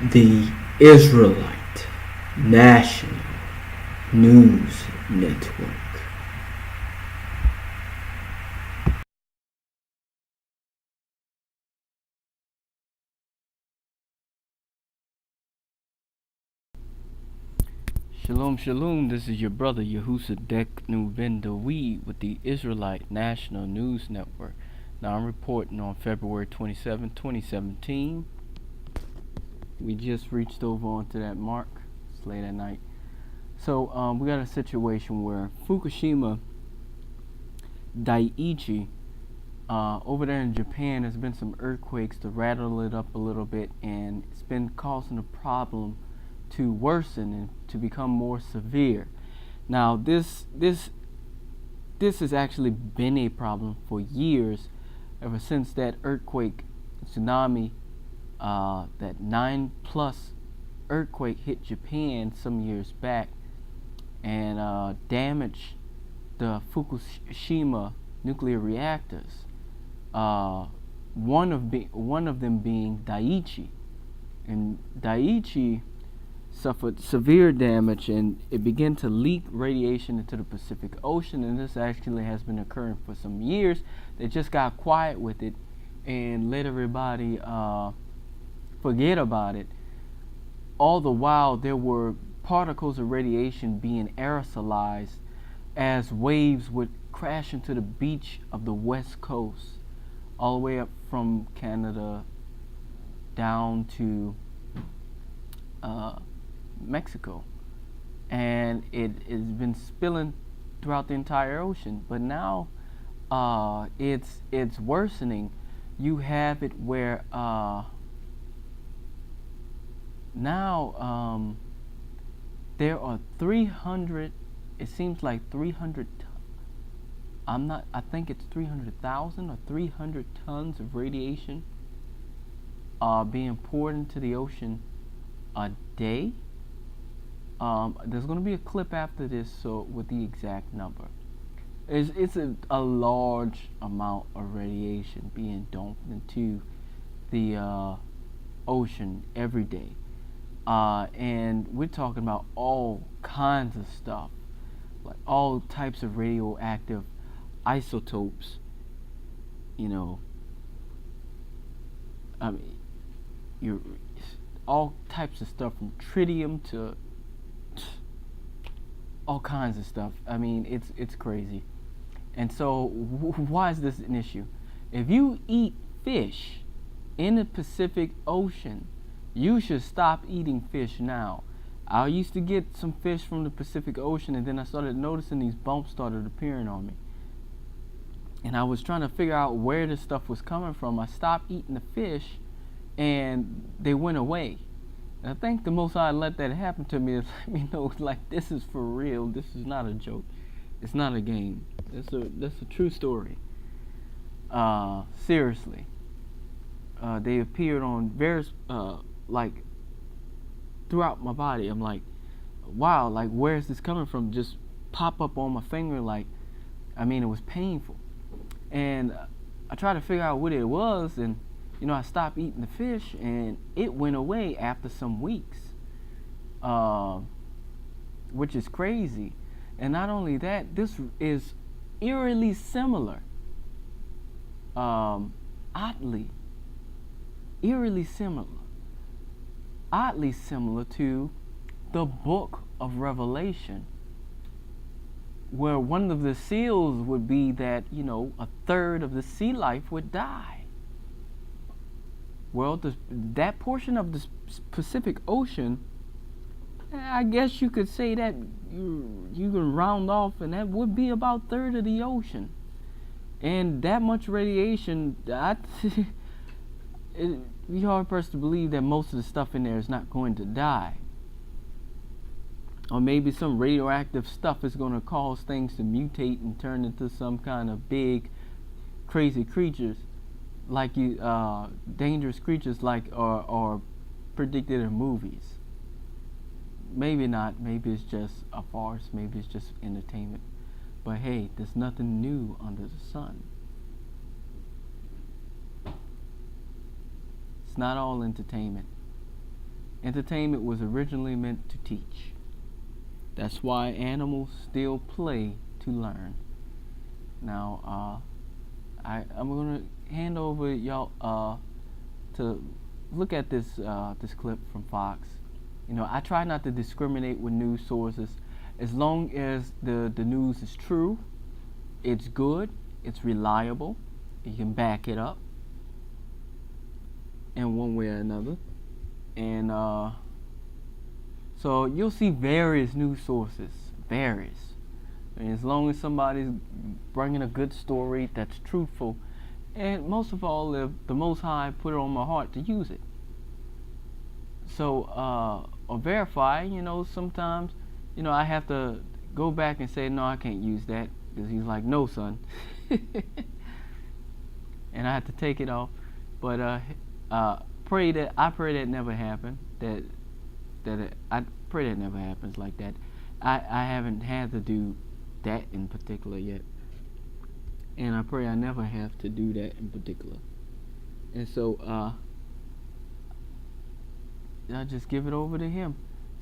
the Israelite National News Network. Shalom, shalom. This is your brother Yehusadek Nuvendawi with the Israelite National News Network. Now I'm reporting on February 27, 2017. We just reached over onto that mark. It's late at night. So we got a situation where Fukushima Daiichi over there in Japan, there's been some earthquakes to rattle it up a little bit, and it's been causing a problem to worsen and to become more severe. Now, this has actually been a problem for years, ever since that earthquake, tsunami, that 9+ earthquake hit Japan some years back and damaged the Fukushima nuclear reactors. One of them being Daiichi, and Daiichi suffered severe damage, and it began to leak radiation into the Pacific Ocean. And this actually has been occurring for some years. They just got quiet with it and let everybody forget about it. All the while, there were particles of radiation being aerosolized as waves would crash into the beach of the west coast, all the way up from Canada down to Mexico, and it has been spilling throughout the entire ocean. But now it's worsening. You have it where now there are 300. It seems like 300. I think it's 300,000 or 300 tons of radiation being poured into the ocean a day. There's going to be a clip after this, so with the exact number. It's a large amount of radiation being dumped into the ocean every day. And we're talking about all kinds of stuff, like all types of radioactive isotopes. You know, I mean, you're all types of stuff from tritium to all kinds of stuff. I mean, it's crazy. And so, why is this an issue? If you eat fish in the Pacific Ocean, you should stop eating fish now. I used to get some fish from the Pacific Ocean, and then I started noticing these bumps started appearing on me. And I was trying to figure out where this stuff was coming from. I stopped eating the fish, and they went away. And I think the most I let that happen to me is let me know, like, this is for real. This is not a joke. It's not a game. That's a true story. Seriously. They appeared on various like throughout my body. I'm like, wow, like, where is this coming from? Just pop up on my finger, like, I mean, it was painful. And I tried to figure out what it was, and I stopped eating the fish, and it went away after some weeks, which is crazy. And not only that, this is eerily similar, oddly similar to the book of Revelation, where one of the seals would be that, a third of the sea life would die. Well, that portion of the Pacific Ocean, I guess you could say that you can round off, and that would be about a third of the ocean. And that much radiation, it'd be hard for us to believe that most of the stuff in there is not going to die. Or maybe some radioactive stuff is going to cause things to mutate and turn into some kind of big, crazy creatures, like dangerous creatures like are predicted in movies. Maybe not. Maybe it's just a farce. Maybe it's just entertainment. But hey, there's nothing new under the sun. It's not all entertainment. Entertainment was originally meant to teach. That's why animals still play to learn. Now, I'm gonna hand over y'all to look at this this clip from Fox. You know, I try not to discriminate with news sources, as long as the news is true, it's good, it's reliable, you can back it up in one way or another, and so you'll see various news sources, various. And as long as somebody's bringing a good story that's truthful, and most of all, if the Most High put it on my heart to use it. So, or verify, you know, sometimes, you know, I have to go back and say, no, I can't use that, because he's like, no, son. And I have to take it off. But I pray that never happened. I pray that never happens like that. I haven't had to do that in particular yet, and I pray I never have to do that in particular. And so I'll just give it over to him.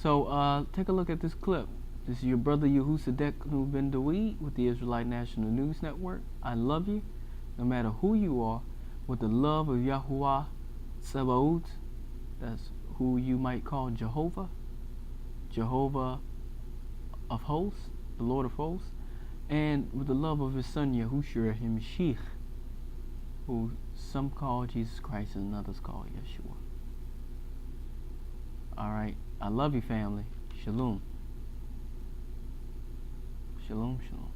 So take a look at this clip. This is your brother Yahusadek Ben Dawid with the Israelite National News Network. I love you, no matter who you are, with the love of Yahuwah Sabaoth. That's who you might call Jehovah of hosts, the Lord of hosts, and with the love of his son Yahushua HaMashiach, who some call Jesus Christ and others call Yeshua. Alright, I love you, family. Shalom. Shalom, shalom.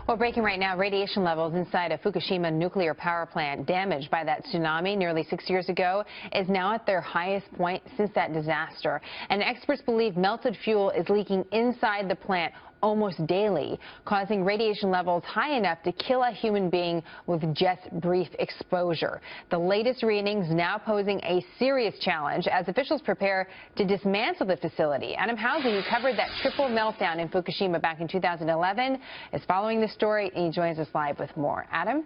Well, breaking right now, radiation levels inside a Fukushima nuclear power plant damaged by that tsunami nearly 6 years ago is now at their highest point since that disaster. And experts believe melted fuel is leaking inside the plant almost daily, causing radiation levels high enough to kill a human being with just brief exposure. The latest readings now posing a serious challenge as officials prepare to dismantle the facility. Adam Housie, who covered that triple meltdown in Fukushima back in 2011, is following the story, and he joins us live with more. Adam?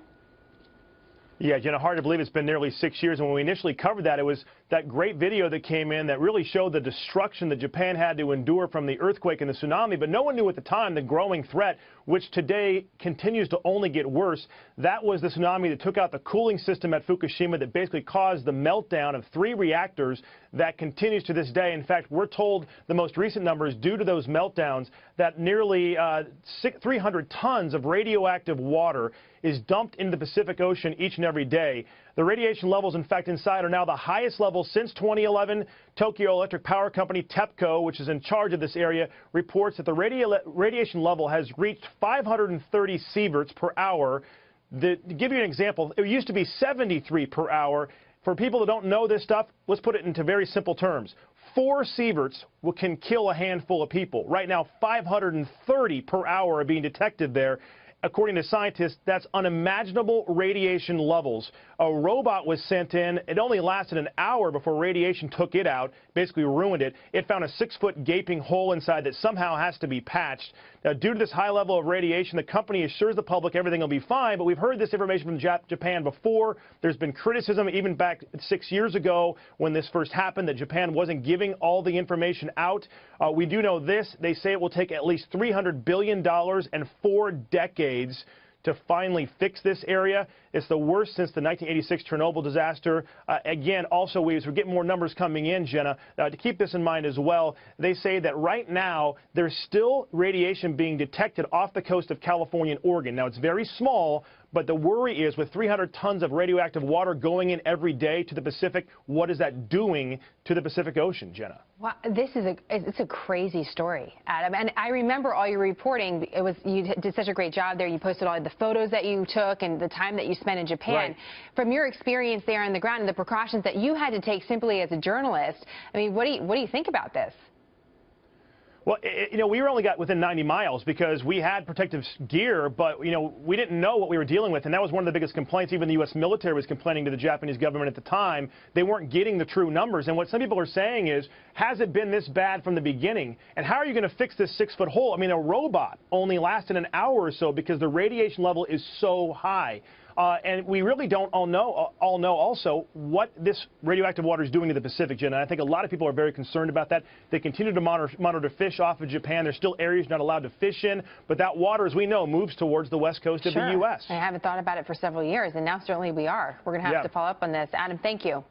Yeah, Jenna, hard to believe it's been nearly 6 years. And when we initially covered that, it was that great video that came in that really showed the destruction that Japan had to endure from the earthquake and the tsunami. But no one knew at the time the growing threat, which today continues to only get worse. That was the tsunami that took out the cooling system at Fukushima that basically caused the meltdown of 3 reactors that continues to this day. In fact, we're told the most recent numbers due to those meltdowns that nearly 300 tons of radioactive water is dumped into the Pacific Ocean each and every day. The radiation levels, in fact, inside are now the highest levels since 2011. Tokyo Electric Power Company, TEPCO, which is in charge of this area, reports that the radiation level has reached 530 sieverts per hour. To give you an example, it used to be 73 per hour. For people that don't know this stuff, let's put it into very simple terms. 4 sieverts can kill a handful of people. Right now, 530 per hour are being detected there. According to scientists, that's unimaginable radiation levels. A robot was sent in. It only lasted an hour before radiation took it out, basically ruined it. It found a 6-foot gaping hole inside that somehow has to be patched. Now, due to this high level of radiation, the company assures the public everything will be fine, but we've heard this information from Japan before. There's been criticism even back 6 years ago when this first happened that Japan wasn't giving all the information out. We do know this. They say it will take at least $300 billion and 4 decades to finally fix this area. It's the worst since the 1986 Chernobyl disaster. Again, also, as we get more numbers coming in, Jenna, to keep this in mind as well, they say that right now there's still radiation being detected off the coast of California and Oregon. Now, it's very small, but the worry is with 300 tons of radioactive water going in every day to the Pacific, what is that doing to the Pacific Ocean, Jenna? Wow, it's a crazy story, Adam. And I remember all your reporting. You did such a great job there. You posted all the photos that you took and the time that you spent in Japan. Right. From your experience there on the ground and the precautions that you had to take simply as a journalist, I mean, what do you think about this? Well, we only got within 90 miles because we had protective gear, but, we didn't know what we were dealing with. And that was one of the biggest complaints. Even the U.S. military was complaining to the Japanese government at the time. They weren't getting the true numbers. And what some people are saying is, has it been this bad from the beginning? And how are you going to fix this 6-foot hole? I mean, a robot only lasted an hour or so because the radiation level is so high. And we really don't all know also what this radioactive water is doing to the Pacific, Jen. And I think a lot of people are very concerned about that. They continue to monitor fish off of Japan. There's still areas not allowed to fish in, but that water, as we know, moves towards the west coast of the U.S. I haven't thought about it for several years, and now certainly we are. We're going to have to follow up on this. Adam, thank you.